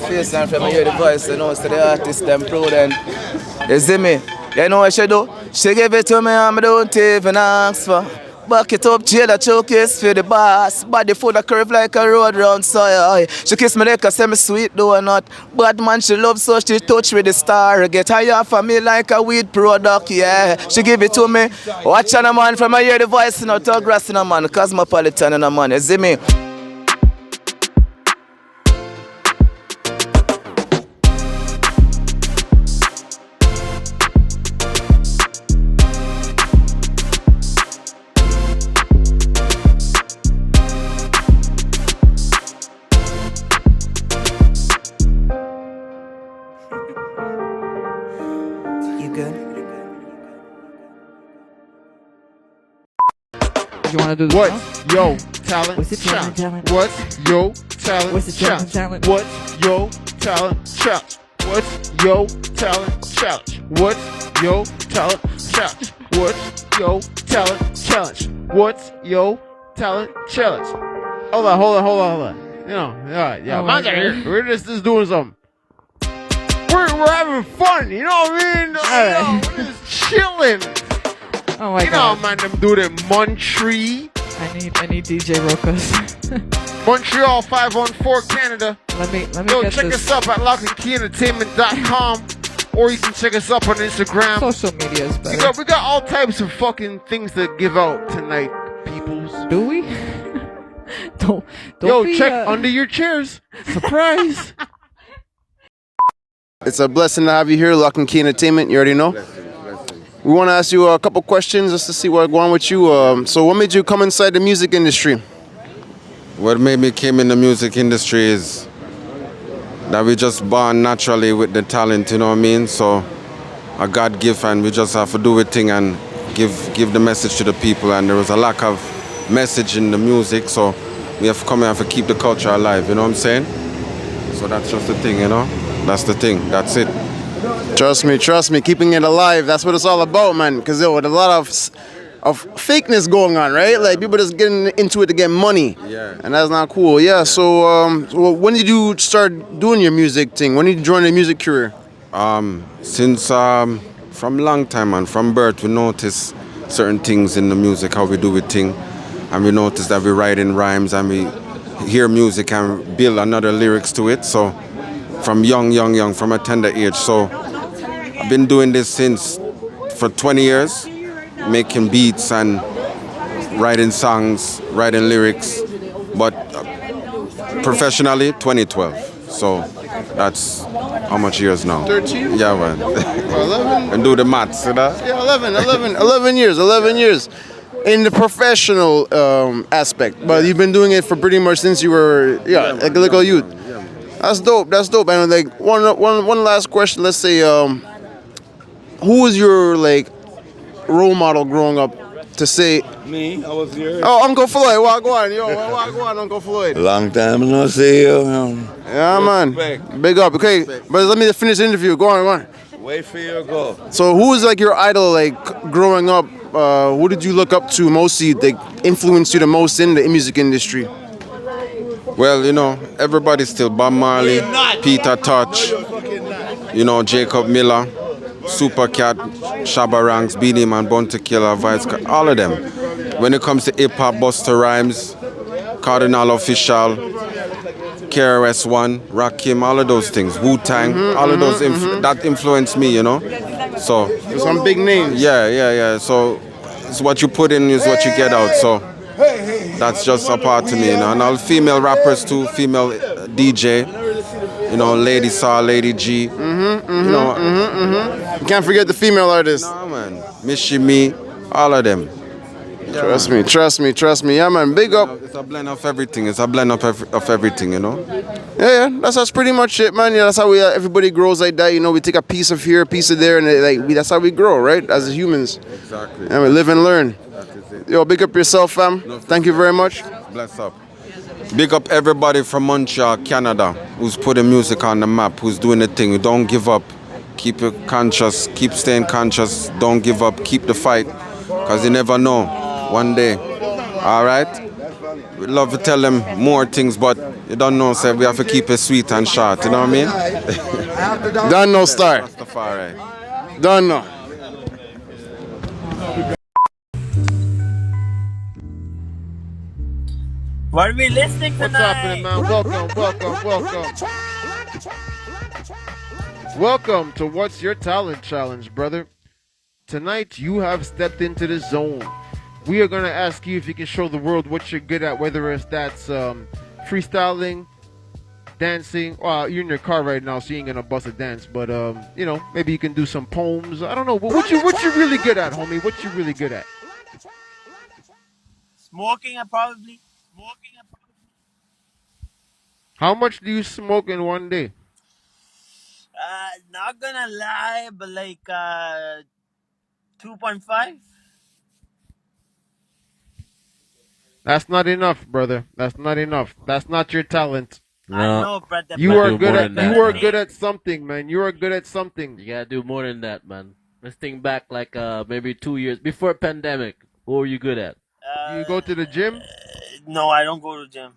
face and from hear the voice, you know, so the artist them proud and you see me? You know what she do? She give it to me and I don't even ask for. Back it up, jail a showcase for the boss. Body full of curve like a road round soil. She kiss me neck and say me sweet though or not. Bad man she love so she touch with the star. Get higher for me like a weed product, yeah. She give it to me. Watch on a man from I hear the voice in a tall grass in a man. Cosmopolitan in a man, you see me? You want to do the What's yo talent? What's the talent? Challenge? What's yo talent? What's the talent? What's yo talent challenge? What's yo talent challenge? What's yo talent challenge? What's yo talent challenge? What's yo talent challenge? Hold on. You know, yeah. Man's out here. We're just doing something. We're having fun. You know what I mean? We're just chilling. Oh my God. You know, man, them do the Montreal. I need DJ Rookus. Montreal 514 Canada. Let me Yo, get check this. us up at lockandkeyentertainment.com, or you can check us up on Instagram. Social media is better. We got all types of fucking things to give out tonight, peoples. Do we? don't Yo, be, check under your chairs. Surprise. It's a blessing to have you here, Lock and Key Entertainment. You already know. We want to ask you a couple questions just to see what's going on with you. So what made you come inside the music industry? What made me come in the music industry is that we just born naturally with the talent, you know what I mean? So a God gift, and we just have to do a thing and give the message to the people. And there was a lack of message in the music, so we have to come here and keep the culture alive, you know what I'm saying? So that's just the thing, you know? That's the thing, that's it. Trust me, keeping it alive, that's what it's all about, man. Because with a lot of fakeness going on, right? Like people just getting into it to get money. Yeah. And that's not cool. Yeah, so when did you start doing your music thing? When did you join the music career? Since from long time, man, from birth we notice certain things in the music, how we do it thing. And we notice that we write in rhymes and we hear music and build another lyrics to it. So from young, from a tender age. So I've been doing this for 20 years, making beats and writing songs, writing lyrics, but professionally 2012. So that's how much years now? 13? Yeah, man. 11? And do the maths, you know? Yeah, 11 years. In the professional aspect, but you've been doing it for pretty much since you were, like a little youth. That's dope. And like one last question. Let's say, who was your like role model growing up? To say me, I was here. Oh, Uncle Floyd. What go on, Uncle Floyd? Long time no see you. Yeah, man. Big up. Okay, but let me finish the interview. Go on. Wait for your go. So, who was like your idol, like growing up? Who did you look up to mostly? They influenced you the most in the music industry? Well, you know, everybody's still Bob Marley, Peter Touch, you know, Jacob Miller, Supercat, Shabba Ranks, Beanie Man, Bounty Killer, Vice, all of them. When it comes to hip-hop, Busta Rhymes, Cardinal Official, KRS-One, Rakim, all of those things, Wu-Tang, all of those, that influenced me, you know. So some big names. Yeah. So it's what you put in is what you get out. So that's just a part to me, you know. And all female rappers too, female DJ, you know, Lady Saw, Lady G, you know. You can't forget the female artists. No, man. Miss Shimi, all of them. Yeah, Trust me. Yeah, man. Big up. It's a blend of everything. It's a blend of everything, you know. Yeah. That's pretty much it, man. Yeah, that's how everybody grows like that. You know, we take a piece of here, a piece of there, and that's how we grow, right? As humans. Exactly. And we live and learn. That is it. Yo, big up yourself, fam. No, thank you very much. Bless up. Big up everybody from Montreal, Canada, who's putting music on the map, who's doing the thing. Don't give up. Keep it conscious. Keep staying conscious. Don't give up. Keep the fight. Because you never know. One day. All right? We'd love to tell them more things, but You don't know, sir. We have to keep it sweet and short. You know what I mean? Don't know star. Rastafari. Don't know. What are we listening What's tonight? happening, man? Welcome. Welcome to What's Your Talent Challenge, brother. Tonight, you have stepped into the zone. We are going to ask you if you can show the world what you're good at, whether it's that's freestyling, dancing. Well, you're in your car right now, so you ain't going to bust a dance. But, you know, maybe you can do some poems. I don't know. What you really good at, homie? What you really good at? Smoking, probably. How much do you smoke in one day? Not gonna lie, but like 2.5. That's not enough, brother. That's not enough. That's not your talent. I know, brother. You but are do good more at than you are that. good at something, man. You are good at something. You gotta do more than that, man. Let's think back like maybe 2 years before pandemic. What were you good at? You go to the gym? No, I don't go to the gym.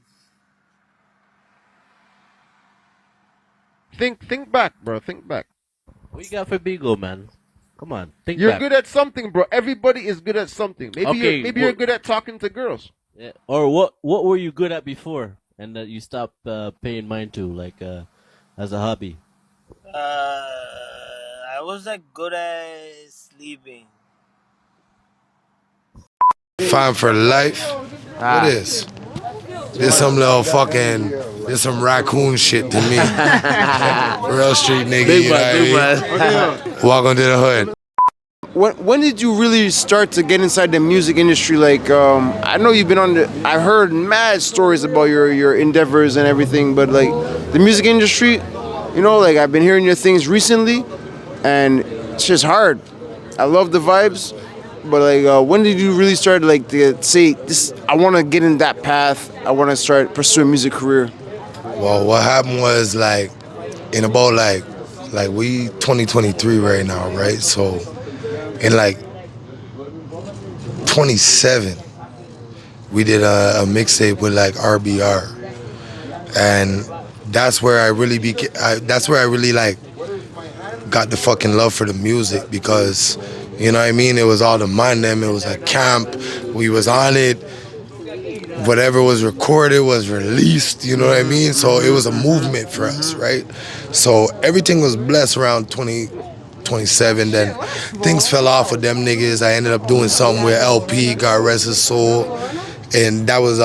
Think back, bro. Think back. What you got for Bigo, man? Come on, think You're back. good at something, bro. Everybody is good at something. Maybe Okay, you're good at talking to girls. Yeah. Or what were you good at before and that you stopped paying mind to, like as a hobby? I was like good at sleeping. Fine for life. What is? There's some little fucking, there's some raccoon shit to me. Real street nigga, you know what I mean? Welcome to the hood. When did you really start to get inside the music industry? Like, I know you've been I heard mad stories about your endeavors and everything, but like the music industry, you know, like I've been hearing your things recently, and it's just hard. I love the vibes, but like, when did you really start like to say this? I want to get in that path. I want to start pursuing a music career. Well, what happened was like, in about like we 2023 right now, right? So in like 27, we did a mixtape with like RBR, and that's where I really like got the fucking love for the music, because you know what I mean, it was all the man them, it was a camp, we was on it, whatever was recorded was released, you know what I mean? So it was a movement for us, right? So everything was blessed around 2027. Then things fell off with them niggas. I ended up doing something with LP, God rest his soul, and that was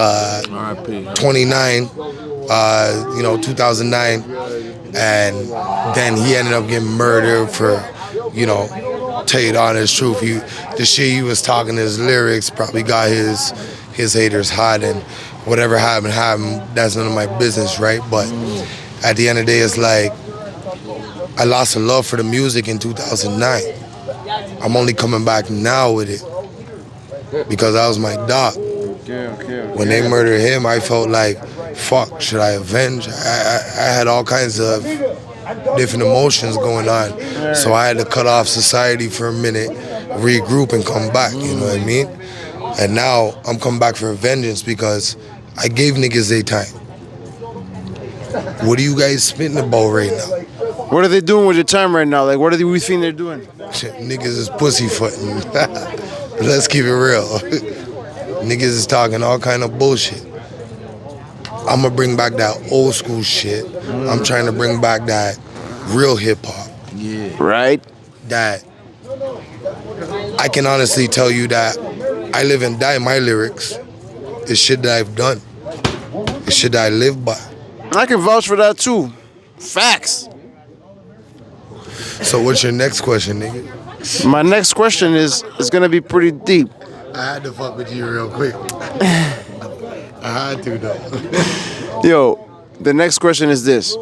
2009, and then he ended up getting murdered for, you know, tell you the honest truth, the shit he was talking, his lyrics probably got his haters hot, and whatever happened, that's none of my business, right? But at the end of the day, it's like I lost a love for the music in 2009. I'm only coming back now with it because that was my dog. When they murdered him, I felt like, fuck, should I avenge? I had all kinds of different emotions going on. So I had to cut off society for a minute, regroup and come back, you know what I mean? And now I'm coming back for vengeance because I gave niggas their time. What are you guys spitting about right now? What are they doing with your time right now? Like, what do we think they're doing? Shit, niggas is pussyfooting. Let's keep it real. Niggas is talking all kind of bullshit. I'm gonna bring back that old school shit. I'm trying to bring back that real hip hop. Yeah. Right? That I can honestly tell you that I live and die my lyrics. It's shit that I've done. It's shit that I live by. I can vouch for that too. Facts. So what's your next question, nigga? My next question is gonna be pretty deep. I had to fuck with you real quick. I had to though. Yo, the next question is this.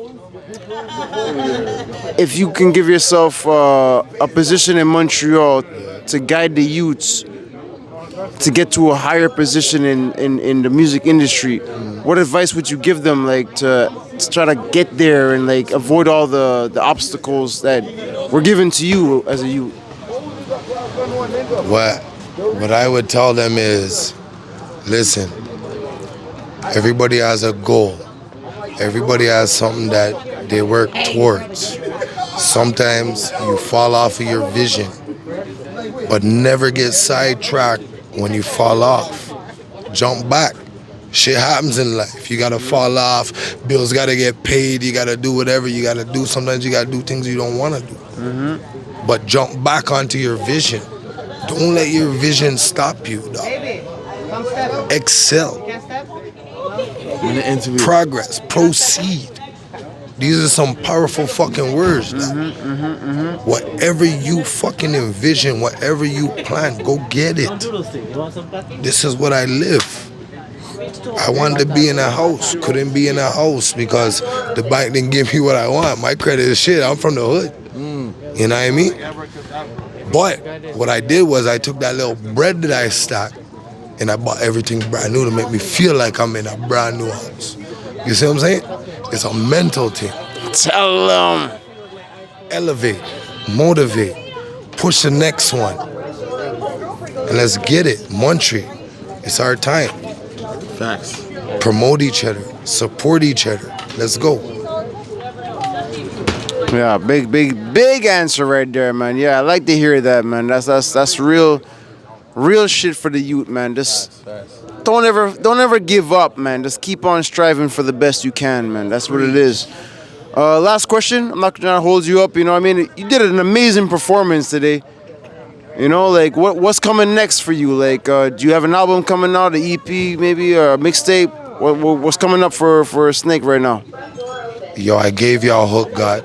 If you can give yourself a position in Montreal to guide the youths to get to a higher position in the music industry, what advice would you give them, like to try to get there and like avoid all the obstacles that were given to you as a youth? What I would tell them is, listen, everybody has a goal. Everybody has something that they work towards. Sometimes you fall off of your vision, but never get sidetracked when you fall off. Jump back. Shit happens in life. You gotta fall off. Bills gotta get paid. You gotta do whatever you gotta do. Sometimes you gotta do things you don't wanna do. But jump back onto your vision. Don't let your vision stop you, dog. Excel. Progress. Proceed. These are some powerful fucking words, dog. Whatever you fucking envision, whatever you plan, go get it. This is what I live. I wanted to be in a house, couldn't be in a house because the bank didn't give me what I want. My credit is shit. I'm from the hood. You know what I mean? But what I did was I took that little bread that I stacked and I bought everything brand new to make me feel like I'm in a brand new house. You see what I'm saying? It's a mental thing. Tell them. Elevate, motivate, push the next one. And let's get it. Montreal. It's our time. Facts. Promote each other, support each other. Let's go. Yeah, big answer right there, man. Yeah, I like to hear that, man. That's real shit for the youth, man. Just don't ever give up, man. Just keep on striving for the best you can, man. That's what it is. Last question. I'm not trying to hold you up. You know what I mean? You did an amazing performance today. You know, like what's coming next for you? Like, do you have an album coming out, an EP, maybe, or a mixtape? What's coming up for Snake right now? Yo, I gave y'all Hook God.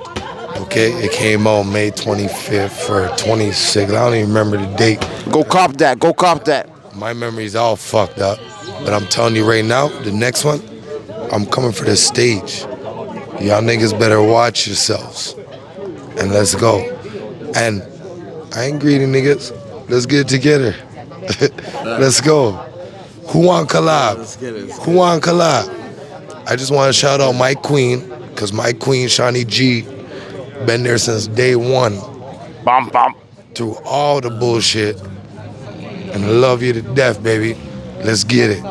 Okay, it came out May 25th or 26th. I don't even remember the date. Go cop that. Go cop that. My memory's all fucked up. But I'm telling you right now, the next one, I'm coming for the stage. Y'all niggas better watch yourselves. And let's go. And I ain't greedy, niggas. Let's get it together. Let's go. Who want collab? Who want collab? I just want to shout out my queen, because my queen, Shawnee G, been there since day one. Bum. Through all the bullshit. And I love you to death, baby. Let's get it.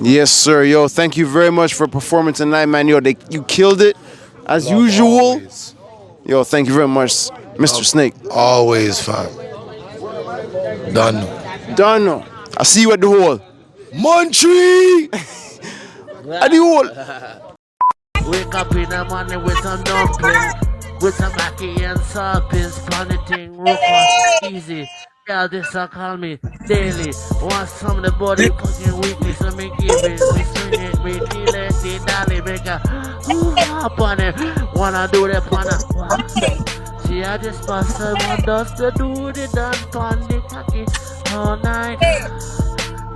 Yes, sir. Yo, thank you very much for performing tonight, man. Yo, you killed it, as usual. Always. Yo, thank you very much, Mr. Snake. Always fun. Done. I see you at the hole. Montreal! At the hole. Wake up in the morning with some dumpling, with some ackee and saltpins, planiting, Rookus, easy. Yeah, this I call me daily. Want some of the body fucking weekly, so me give it, me swing it, me feel it, the dolly, make a hop on it. Wanna do the pana. See, I just pass her one dust to do the dance on the cocky all night.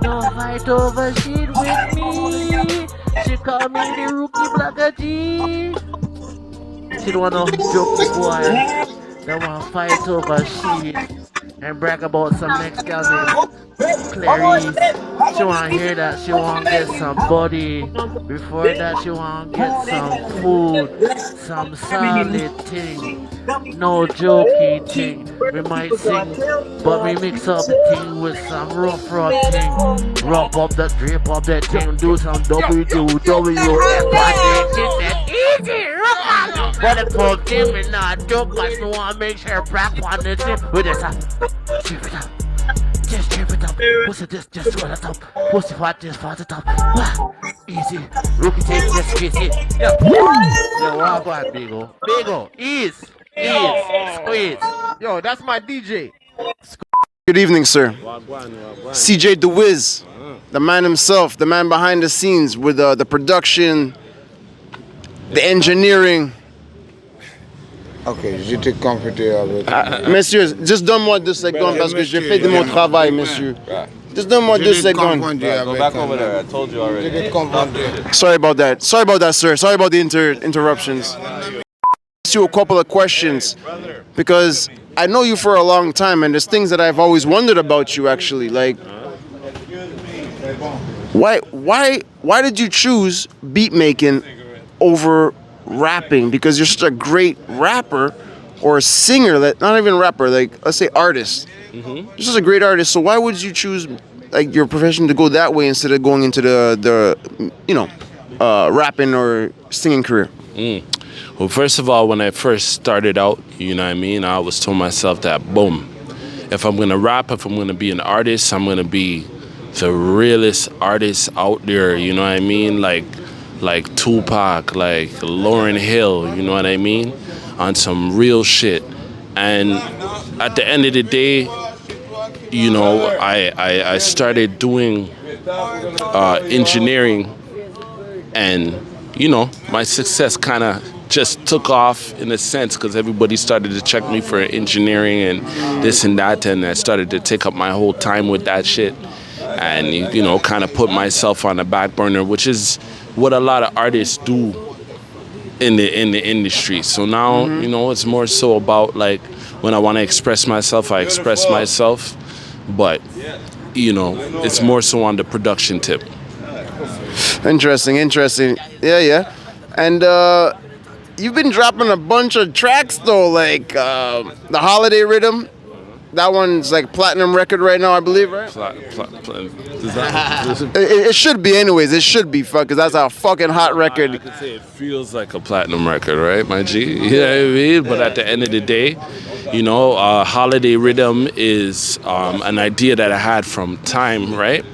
No fight over shit with me. She call me the rookie blogger G. She don't wanna joke the boy. They wanna fight over shit and brag about some next girl named Clarice. She wanna hear that, she wanna get some body. Before that, she wanna get some food, some solid thing. No jokey thing. We might sing, but we mix up the thing with some rough thing. Rough up the drip of the thing, do some WWF. But the fuck thing, me not joke, but me wanna make sure crack on the tip with this. Strip it up. Just strip it up. Pussy this, just for the top. Pussy fat, just for the top. Easy. Rookie take just kiss it. Yo, walk on, Bigo. Bigo, ease. Squeeze. Yo, that's my DJ. Good evening, sir. CJ The Wiz, the man himself, the man behind the scenes with the production, the engineering. Ok, j'étais confortable avec. Monsieur, juste donne-moi 2 secondes parce que j'ai fait de mon travail, monsieur. Just donne-moi 2 secondes. Go back over there. I told you already. Sorry about that, sir. Sorry about the interruptions. Ask you a couple of questions because I know you for a long time, and there's things that I've always wondered about you. Actually, like, why did you choose beat making over rapping? Because you're such a great rapper or a singer, that not even rapper, like let's say artist. You're such a great artist. So why would you choose like your profession to go that way instead of going into the rapping or singing career? Well, first of all, when I first started out, you know what I mean, I always told myself that, boom, if I'm going to rap, if I'm going to be an artist, I'm going to be the realest artist out there, you know what I mean? Like Tupac, like Lauryn Hill, you know what I mean? On some real shit. And at the end of the day, you know, I started doing engineering, and, you know, my success kind of just took off in a sense because everybody started to check me for engineering and this and that, and I started to take up my whole time with that shit and, you know, kind of put myself on the back burner, which is what a lot of artists do in the industry. So now, you know, it's more so about, like, when I want to express myself, I express myself, but, you know, it's more so on the production tip. Interesting. Yeah. And you've been dropping a bunch of tracks though, like the Holiday Rhythm. That one's like platinum record right now, I believe, right? It should be, anyways. It should be, because that's a fucking hot record. I could say it feels like a platinum record, right, my G? You know what I mean? But at the end of the day, you know, Holiday Rhythm is an idea that I had from time, right?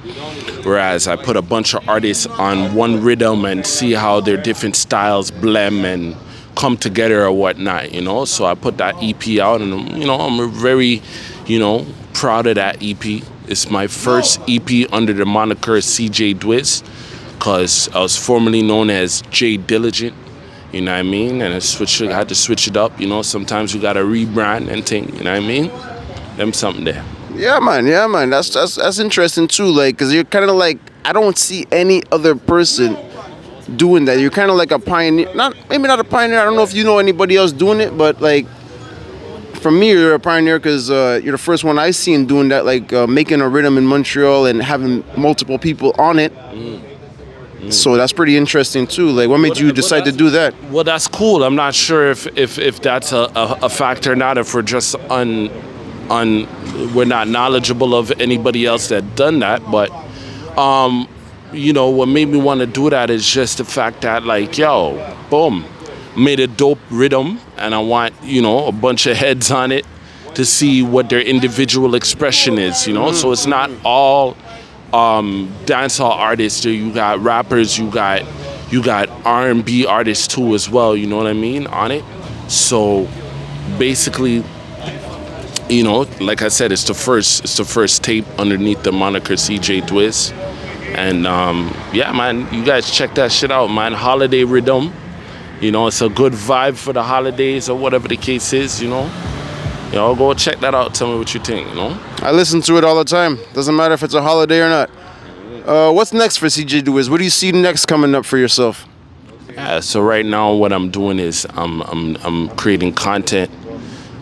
Whereas I put a bunch of artists on one rhythm and see how their different styles blend and come together or whatnot, you know? So I put that EP out, and, you know, I'm very, you know, proud of that EP. It's my first EP under the moniker CJ Dwiz, because I was formerly known as J Diligent, you know what I mean? And I had to switch it up, you know? Sometimes you gotta rebrand and think, you know what I mean? Them something there. Yeah, man. That's interesting too. Like, cause you're kind of like, I don't see any other person doing that. You're kind of like a pioneer. Maybe not a pioneer. I don't know if you know anybody else doing it, but like, for me, you're a pioneer because you're the first one I seen doing that. Like making a rhythm in Montreal and having multiple people on it. So that's pretty interesting too. Like, what made you decide to do that? Well, that's cool. I'm not sure if that's a factor or not. If we're just we're not knowledgeable of anybody else that done that, but you know, what made me want to do that is just the fact that, like, yo, boom, made a dope rhythm, and I want, you know, a bunch of heads on it to see what their individual expression is, you know. So it's not all dancehall artists. You got rappers, you got R&B artists too as well, you know what I mean, on it. So basically, you know, like I said, it's the first tape underneath the moniker CJ Dwiz. And yeah, man, you guys check that shit out, man. Holiday Rhythm. You know, it's a good vibe for the holidays or whatever the case is, you know. You know, go check that out. Tell me what you think, you know. I listen to it all the time. Doesn't matter if it's a holiday or not. What's next for CJ Dwiz? What do you see next coming up for yourself? Yeah, so right now what I'm doing is I'm creating content.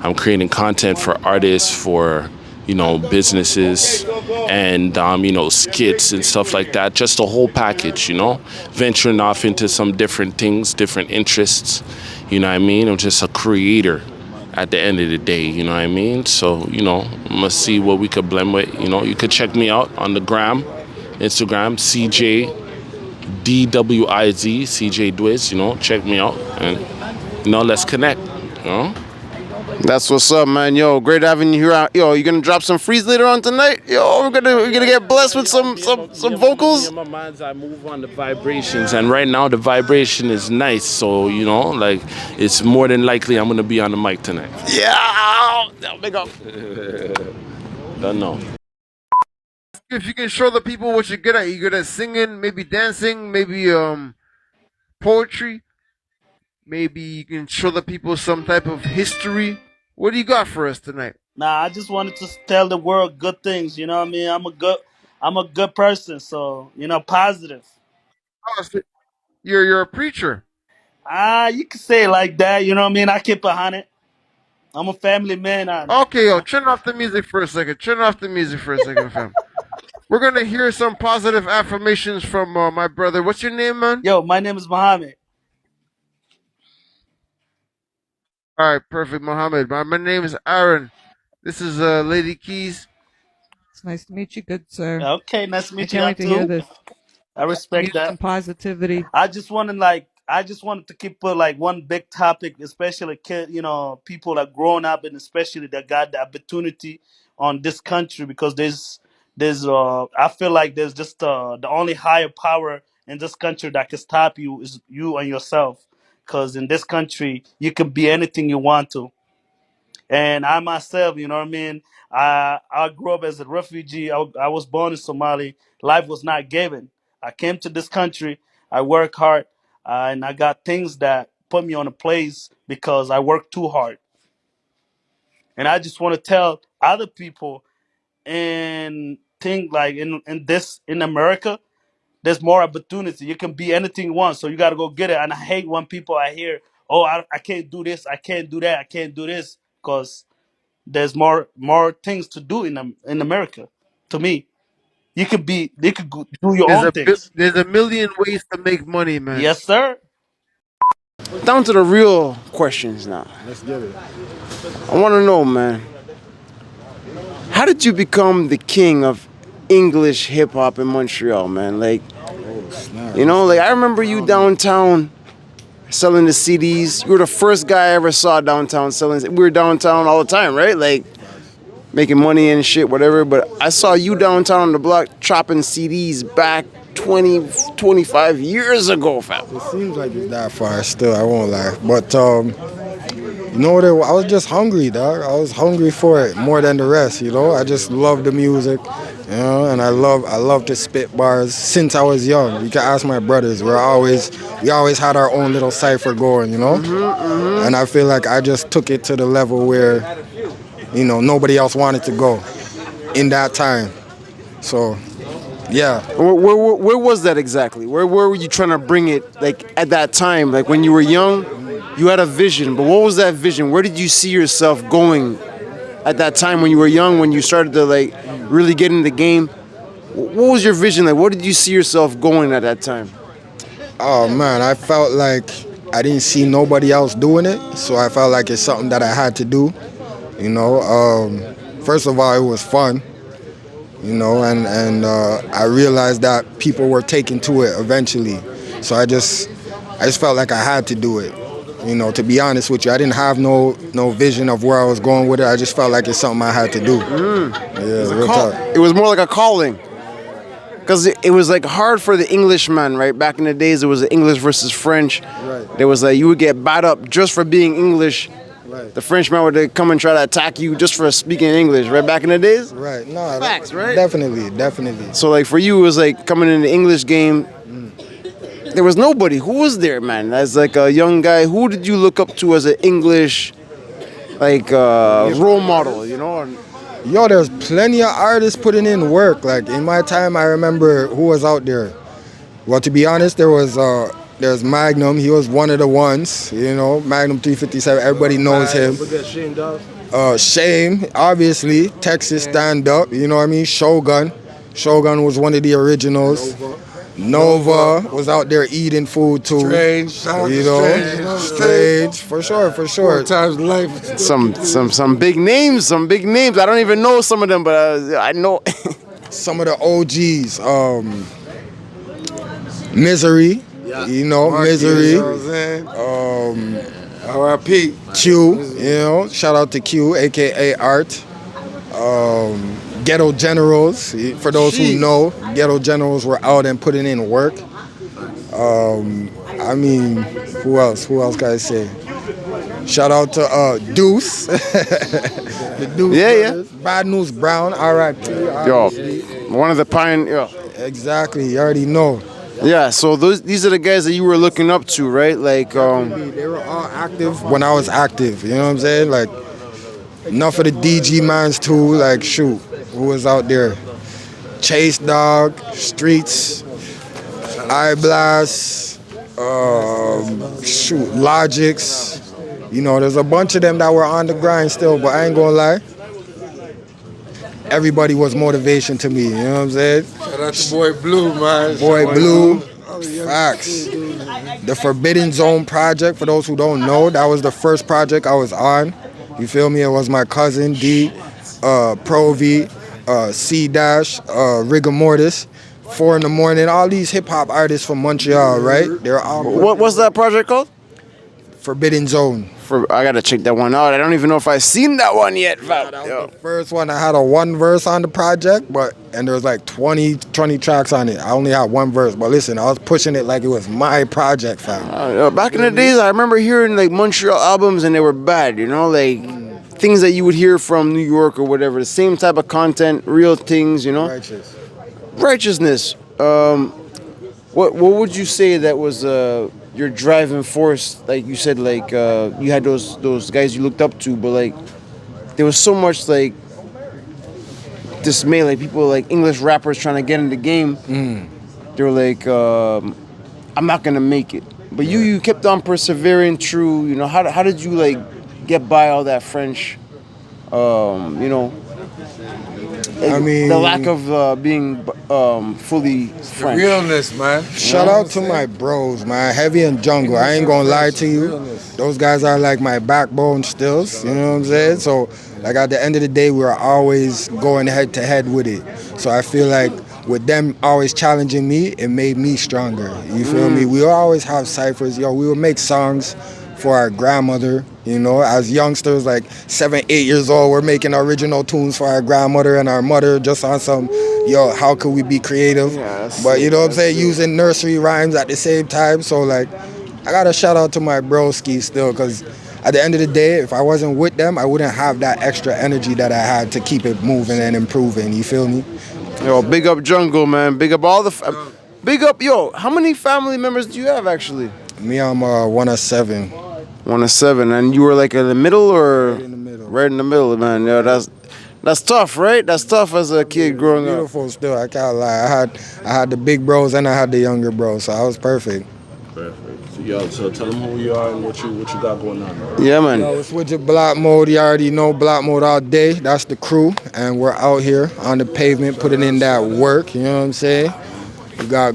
I'm creating content for artists, for, you know, businesses, and you know, skits and stuff like that. Just a whole package, you know. Venturing off into some different things, different interests. You know what I mean? I'm just a creator at the end of the day, you know what I mean? So, you know, I'm gonna see what we could blend with. You know, you could check me out on the Instagram, CJ DWIZ, CJ Dwiz, you know, check me out, and, you know, let's connect, you know? That's what's up, man. Yo, great having you here. Yo, you gonna drop some freeze later on tonight? Yo, we're gonna get blessed with some vocals. In my mind, I move on the vibrations, and right now the vibration is nice. So, you know, like, it's more than likely I'm gonna be on the mic tonight. Yeah, big up. Don't know. If you can show the people what you're good at. You're good at singing, maybe dancing, maybe poetry. Maybe you can show the people some type of history. What do you got for us tonight? Nah, I just wanted to tell the world good things. You know what I mean? I'm a good person, so, you know, positive. Oh, so you're a preacher. You can say it like that. You know what I mean? I keep it 100. I'm a family man. Okay, yo, turn off the music for a second. Fam. We're gonna hear some positive affirmations from my brother. What's your name, man? Yo, my name is Mohammed. All right, perfect, Mohammed. My name is Aaron. This is Lady Keys. It's nice to meet you, good sir. Okay, nice to I meet you. can't wait to hear this. I respect Some that. positivity. I just wanted to keep like one big topic, especially people that grown up and especially that got the opportunity on this country because there's I feel like there's just the only higher power in this country that can stop you is you and yourself. Because in this country you can be anything you want to. And I myself, you know what I mean? I grew up as a refugee. I was born in Somalia. Life was not given. I came to this country. I work hard, and I got things that put me on a place because I work too hard. And I just want to tell other people and think like in America, there's more opportunity. You can be anything you want, so you got to go get it. And I hate when people I hear, oh, I can't do this, I can't do that, I can't do this, because there's more things to do in America. To me, they could do your own things. There's a million ways to make money, man. Yes, sir. Down to the real questions now. Let's get it. I want to know, man. How did you become the king of English hip hop in Montreal, man? Like, I remember you downtown selling the CDs. You were the first guy I ever saw downtown selling. We were downtown all the time, right? Like, making money and shit, whatever. But I saw you downtown on the block chopping CDs back 20, 25 years ago, fam. It seems like it's that far still, I won't lie. But, you know what? I was just hungry, dog. I was hungry for it more than the rest, you know? I just love the music, you know? And I love to spit bars since I was young. You can ask my brothers. We always had our own little cipher going, you know? And I feel like I just took it to the level where, nobody else wanted to go in that time. So, yeah. Where was that exactly? Where were you trying to bring it, like, at that time? Like, when you were young, you had a vision, but what was that vision? Where did you see yourself going at that time when you were young, when you started to, like, really get in the game? What was your vision? Like, what did you see yourself going at that time? Oh, man, I felt like I didn't see nobody else doing it, so I felt like it's something that I had to do. First of all, it was fun, and I realized that people were taking to it eventually. So I just felt like I had to do it. To be honest with you, I didn't have no vision of where I was going with it. I just felt like it's something I had to do. Yeah, real talk. It was more like a calling. Because it was like hard for the Englishman, right? Back in the days, it was English versus French. Right. There was like, you would get bad up just for being English. Right. The Frenchman would come and try to attack you just for speaking English, right? Back in the days? Right. No, facts, right? Definitely. So like for you, it was like coming in the English game. There was nobody. Who was there, man? As like a young guy, who did you look up to as an English, role model, Yo, there's plenty of artists putting in work. Like, in my time, I remember who was out there. Well, to be honest, there's Magnum. He was one of the ones, Magnum 357. Everybody knows him. Shame, obviously. Texas stand up, you know what I mean? Shogun was one of the originals. Nova was out there eating food too. Strange, Strange, for sure. 4 times life. Some big names. I don't even know some of them, but I know some of the OGs. Misery, Misery. R.I.P. Q, shout out to Q, aka Art. Ghetto Generals, for those who know, Ghetto Generals were out and putting in work. Who else can I say? Shout out to Deuce. The Deuce brothers. Bad News Brown, R.I.P. Yo, one of the pioneers. Exactly, you already know. Yeah, so these are the guys that you were looking up to, right? Like, they were all active when I was active, you know what I'm saying? Like, enough of the DG mans too, like, shoot, who was out there? Chase Dog, Streets, Eye Blast, Logics. There's a bunch of them that were on the grind still, but I ain't gonna lie. Everybody was motivation to me, you know what I'm saying? Shout out to Boy Blue, man. Boy Blue, facts. The Forbidden Zone project, for those who don't know, that was the first project I was on. You feel me? It was my cousin D, Pro V, C Dash, Rigor Mortis, 4 in the morning. All these hip hop artists from Montreal, right? They're all. What's that project called? Forbidden Zone. I gotta check that one out. I don't even know if I've seen that one yet. Yeah, that was the first one. I had a 1 verse on the project, and there was like 20 tracks on it. I only had 1 verse, but listen, I was pushing it like it was my project, fam. Back in the days, I remember hearing like Montreal albums and they were bad, you know, like things that you would hear from New York or whatever. The same type of content, real things, you know. Righteousness. What would you say that was your driving force? Like you said, like you had those guys you looked up to, but like there was so much like dismay, like people like English rappers trying to get in the game. They were like, I'm not gonna make it. But you kept on persevering through. You know, how did you like get by all that French? You know. I mean, the lack of being fully French. Realness, man. Shout out to my bros, man. Heavy and Jungle. I ain't gonna lie to you. Those guys are like my backbone stills. You know what I'm saying? So, like at the end of the day, we were always going head to head with it. So I feel like with them always challenging me, it made me stronger. You feel me? We always have ciphers. Yo, we would make songs for our grandmother, you know, as youngsters, like 7, 8 years old, we're making original tunes for our grandmother and our mother just on some, yo, how could we be creative? But you know what I'm saying, using nursery rhymes at the same time. So like, I gotta shout out to my broski still, because at the end of the day, if I wasn't with them, I wouldn't have that extra energy that I had to keep it moving and improving, you feel me? Yo, big up Jungle, man. Big up all the, big up, yo, how many family members do you have actually? Me, I'm 1 of 7. 1 of 7, and you were like in the middle or? Right in the middle. Right in the middle, man. Yeah, that's tough, right? That's tough as a kid growing up. Beautiful still, I can't lie. I had the big bros and I had the younger bros, so I was perfect. Perfect. So, yo, so tell them who you are and what you got going on. Yeah, man. Yo, it's with your Block Mode. You already know Block Mode all day. That's the crew, and we're out here on the pavement putting in that work. You know what I'm saying? We got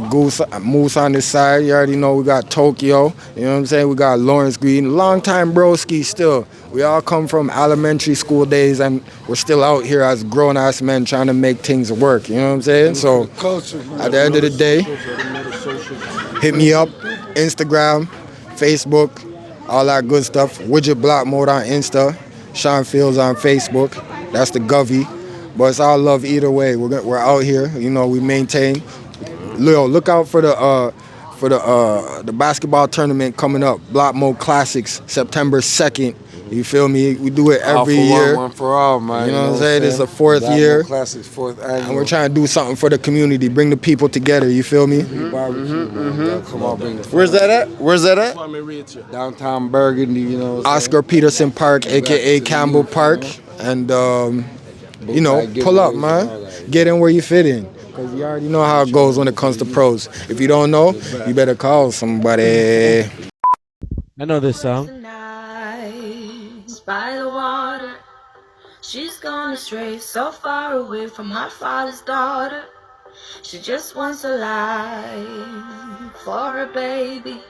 Moose on this side. You already know we got Tokyo. You know what I'm saying? We got Lawrence Green. Long time broski still. We all come from elementary school days and we're still out here as grown-ass men trying to make things work. You know what I'm saying? So at the end of the day, hit me up. Instagram, Facebook, all that good stuff. Widget Block Mode on Insta. Sean Fields on Facebook. That's the Govy. But it's all love either way. We're out here. You know, we maintain. Leo, look out for the basketball tournament coming up. Block Mode Classics, September 2nd. You feel me? We do it every year. One for all, man. You know what I'm saying? This is the 4th year. Classics, 4th annual. And we're trying to do something for the community, bring the people together. You feel me? Come on, bring the Where's that at? Where's that at? Downtown Burgundy, you know. Oscar Peterson Park, aka Campbell Park, and you know, pull up, man. Get in where you fit in. Because you already know how it goes when it comes to pros. If you don't know, you better call somebody. I know this song. By the water, she's gone astray, so far away from her father's daughter. She just wants a life for her baby.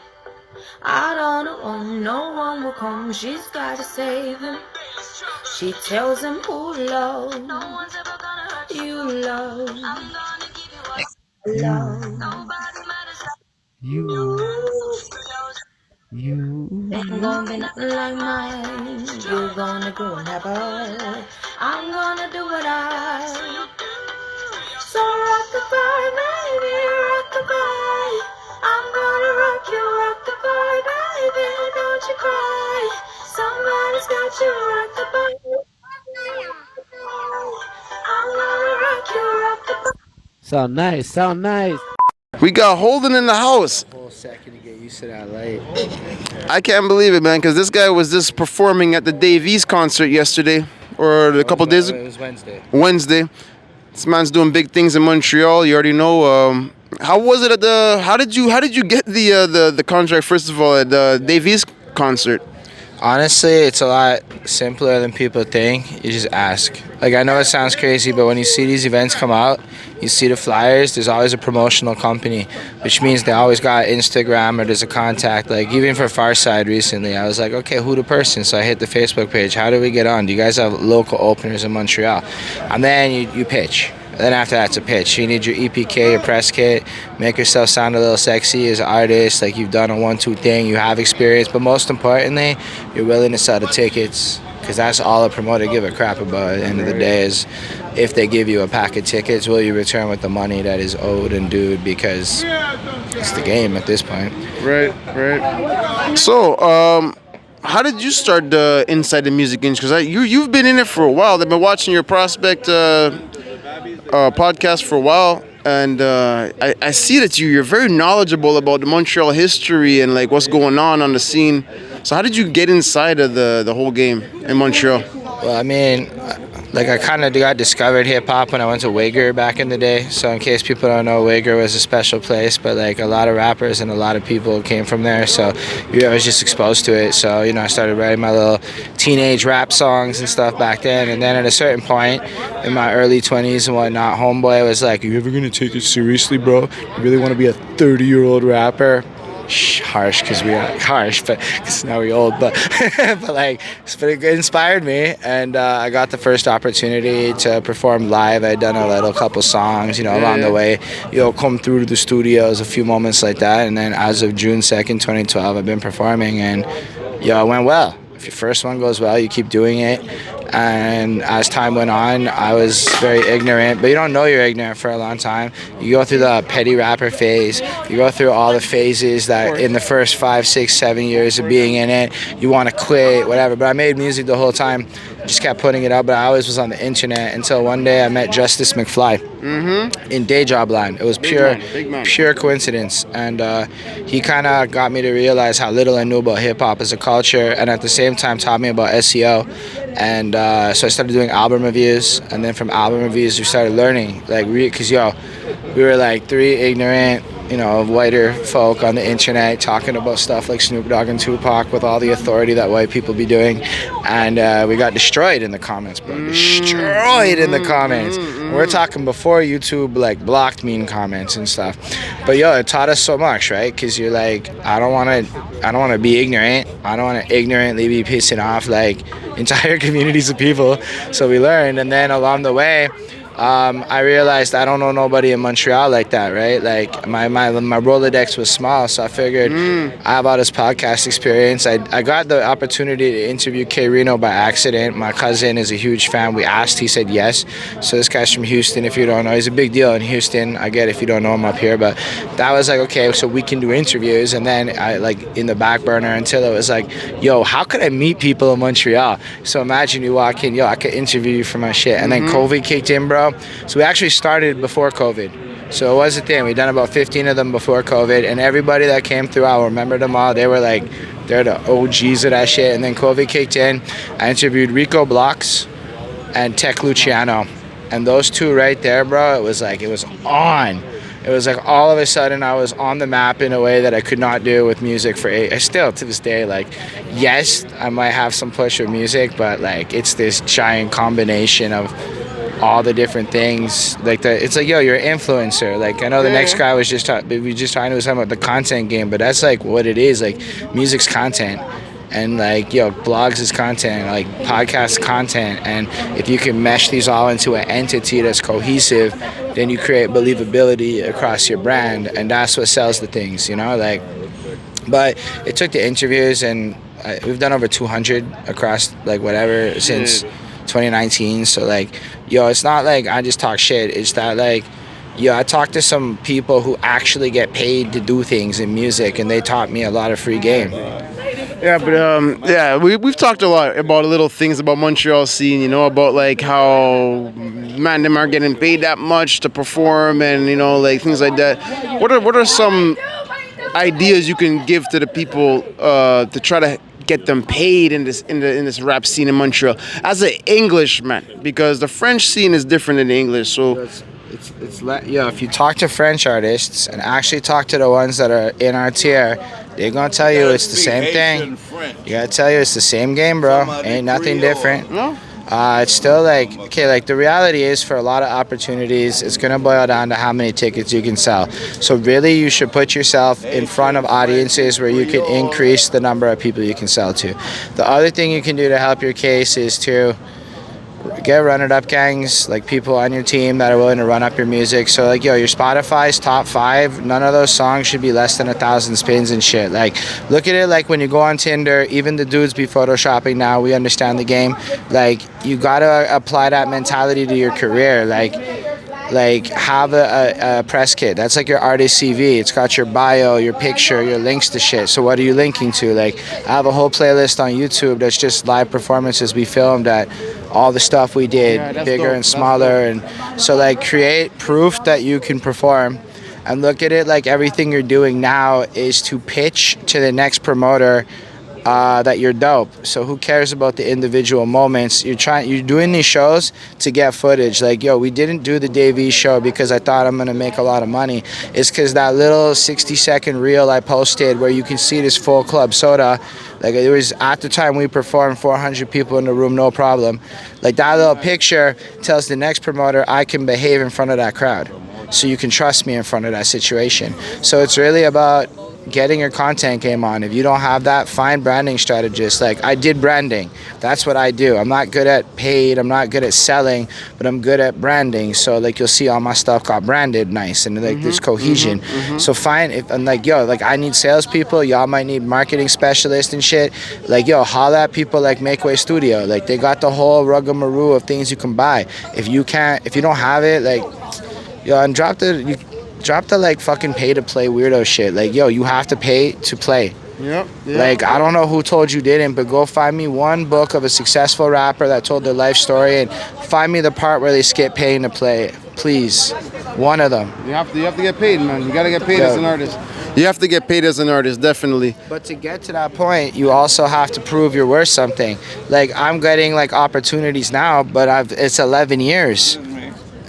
I don't know, no one will come, she's gotta save him. She tells him, ooh, love, you love, you ain't gonna be nothing like mine. You're gonna grow and have a, I'm gonna do what I. So rock the bye, baby, rock the bye. I'm gonna rock the bye, baby, don't you cry. Somebody's got you, rock the bye. I'm gonna rock the bye. Sound nice, sound nice. We got Holden in the house. Whole second to get used to that light. I can't believe it, man, because this guy was just performing at the Dave East concert yesterday, or a couple days ago. It was Wednesday. Wednesday. This man's doing big things in Montreal. You already know. How was it at the? How did you get the contract first of all at the Dave East concert? Honestly, it's a lot simpler than people think. You just ask. Like, I know it sounds crazy, but when you see these events come out, you see the flyers, there's always a promotional company, which means they always got Instagram or there's a contact. Like, even for Farside recently, I was like, okay, who the person? So I hit the Facebook page. How do we get on? Do you guys have local openers in Montreal? And then you pitch. Then after that's a pitch. You need your EPK, your press kit, make yourself sound a little sexy as an artist, like you've done a 1-2 thing, you have experience, but most importantly, you're willing to sell the tickets, because that's all a promoter give a crap about at the end of the day is if they give you a pack of tickets, will you return with the money that is owed and due, because it's the game at this point. Right. So, how did you start inside the music industry? Because you've been in it for a while. I've been watching your Prospect podcast for a while, and I see that you're very knowledgeable about the Montreal history and like what's going on the scene. So how did you get inside of the whole game in Montreal? Well, I mean, like I kind of got discovered hip hop when I went to Wager back in the day. So in case people don't know, Wager was a special place, but like a lot of rappers and a lot of people came from there. So I was just exposed to it. So, you know, I started writing my little teenage rap songs and stuff back then. And then at a certain point in my early 20s and whatnot, homeboy was like, "Are you ever going to take it seriously, bro? You really want to be a 30-year-old rapper?" Harsh, because we are harsh, but because now we're old, but but it inspired me, and I got the first opportunity to perform live. I'd done a little couple songs, you know, along the way, come through to the studios, a few moments like that, and then as of June 2nd, 2012, I've been performing, and it went well. If your first one goes well, you keep doing it. And as time went on, I was very ignorant, but you don't know you're ignorant for a long time. You go through the petty rapper phase. You go through all the phases that in the first 5, 6, 7 years of being in it, you want to quit, whatever. But I made music the whole time, just kept putting it out, but I always was on the internet until one day I met Justice McFly in Day Job Line. It was pure coincidence. And he kind of got me to realize how little I knew about hip-hop as a culture, and at the same time taught me about SEO. And so I started doing album reviews, and then from album reviews we started learning, like, because we were like 3 ignorant, whiter folk on the internet talking about stuff like Snoop Dogg and Tupac with all the authority that white people be doing, and we got destroyed in the comments, bro. Destroyed in the comments. We're talking before YouTube like blocked me in comments and stuff. But it taught us so much, right? Because you're like, I don't want to be ignorant. I don't want to ignorantly be pissing off like entire communities of people. So we learned, and then along the way, I realized I don't know nobody in Montreal like that, right? Like my Rolodex was small, so I figured I have all this podcast experience. I got the opportunity to interview K Reno by accident. My cousin is a huge fan. We asked, he said yes. So this guy's from Houston, if you don't know. He's a big deal in Houston. I get it if you don't know him up here, but that was like, okay, so we can do interviews. And then I like in the back burner until it was like, how could I meet people in Montreal? So imagine you walk in, I could interview you for my shit. And then COVID kicked in, bro. So we actually started before COVID. So it was a thing. We done about 15 of them before COVID, and everybody that came through, I remember them all. They were like, they're the OGs of that shit. And then COVID kicked in. I interviewed Rico Blocks and Tech Luciano. And those two right there, bro, it was on. It was like all of a sudden I was on the map in a way that I could not do with music I still to this day, like, yes, I might have some push with music, but like it's this giant combination of all the different things. Like it's like, you're an influencer. Like I know the next guy was just talking about the content game, but that's like what it is. Like music's content. And like, blogs is content, like podcast content. And if you can mesh these all into an entity that's cohesive, then you create believability across your brand. And that's what sells the things, like. But it took the interviews, and we've done over 200 across like whatever since 2019. So like, it's not like I just talk shit. It's that like, I talked to some people who actually get paid to do things in music, and they taught me a lot of free game. Yeah, but we've talked a lot about little things about Montreal scene, about like how them aren't getting paid that much to perform, and like things like that. What are some ideas you can give to the people to try to get them paid in this rap scene in Montreal as an Englishman, because the French scene is different than the English. So if you talk to French artists and actually talk to the ones that are in our tier, they're gonna tell you it's the same thing. You gotta tell you it's the same game, bro. Ain't nothing different. No. It's still like, okay, like the reality is for a lot of opportunities, it's gonna boil down to how many tickets you can sell. So really you should put yourself in front of audiences where you can increase the number of people you can sell to. The other thing you can do to help your case is to get runner-up gangs, like people on your team that are willing to run up your music. So like, yo, your Spotify's top 5, none of those songs should be less than 1,000 spins and shit. Like, look at it like when you go on Tinder, even the dudes be photoshopping now, we understand the game. Like, you gotta apply that mentality to your career. Like have a press kit. That's like your artist CV. It's got your bio, your picture, your links to shit. So what are you linking to? Like, I have a whole playlist on YouTube that's just live performances we filmed at all the stuff we did, bigger and smaller. And so like create proof that you can perform, and look at it like everything you're doing now is to pitch to the next promoter that you're dope. So who cares about the individual moments? You're doing these shows to get footage. Like, yo, we didn't do the Davey show because I thought I'm gonna make a lot of money. It's because that little 60-second reel I posted where you can see this full club soda. Like, it was at the time we performed, 400 people in the room, no problem. Like, that little picture tells the next promoter I can behave in front of that crowd. So you can trust me in front of that situation. So it's really about getting your content game on. If you don't have that, find branding strategists. Like, I did branding. That's what I do. I'm not good at paid, I'm not good at selling, but I'm good at branding. So like, you'll see all my stuff got branded nice, and like there's cohesion. So find, if and like, yo, like I need salespeople, y'all might need marketing specialists and shit. Like, yo, holla at people like Makeway Studio. Like, they got the whole ruggamaroo of things you can buy. If you don't have it, like, yo, and drop the like fucking pay to play weirdo shit. Like, yo, you have to pay to play. Yep. Like, I don't know who told you didn't, but go find me one book of a successful rapper that told their life story, and find me the part where they skip paying to play. Please, one of them. You have to get paid, man. You gotta get paid as an artist. You have to get paid as an artist, definitely. But to get to that point, you also have to prove you're worth something. Like, I'm getting like opportunities now, but it's 11 years.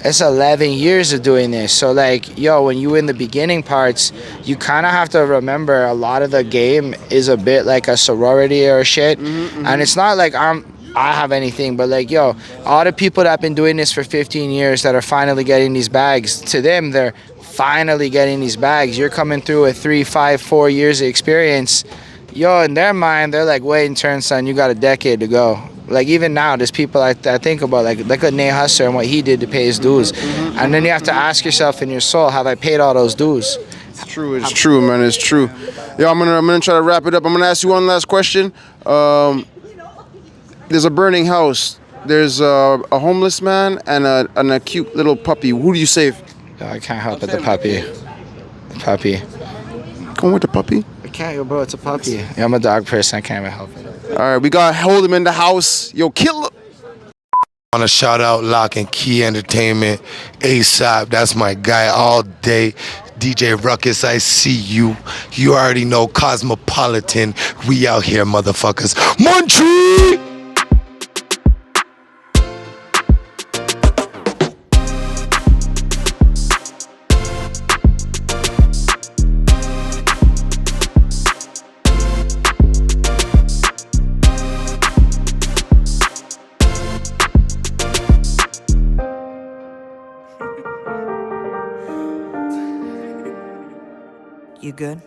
It's 11 years of doing this. So like, yo, when you in the beginning parts, you kind of have to remember a lot of the game is a bit like a sorority or shit. And it's not like I have anything, but like, yo, all the people that have been doing this for 15 years that are finally getting these bags, to them, they're finally getting these bags. You're coming through with 3, 5, 4 years of experience. Yo, in their mind, they're like, wait and turn, son, you got a decade to go. Like, even now, there's people I think about, like a Nate Hustler and what he did to pay his dues. And then you have to ask yourself in your soul, have I paid all those dues? It's true, man, it's true. Yo, I'm gonna try to wrap it up. I'm gonna ask you one last question. There's a burning house. There's a homeless man and a cute little puppy. Who do you save? Yo, I can't help it, the puppy. The puppy. Come with the puppy? I can't, yo, bro, it's a puppy. Yeah, I'm a dog person, I can't even help it. All right, we got hold him in the house. Yo, kill him. I want to shout out Lock and Key Entertainment, ASAP. That's my guy all day. DJ Rookus, I see you. You already know Cosmopolitan. We out here, motherfuckers. Montreal! You good?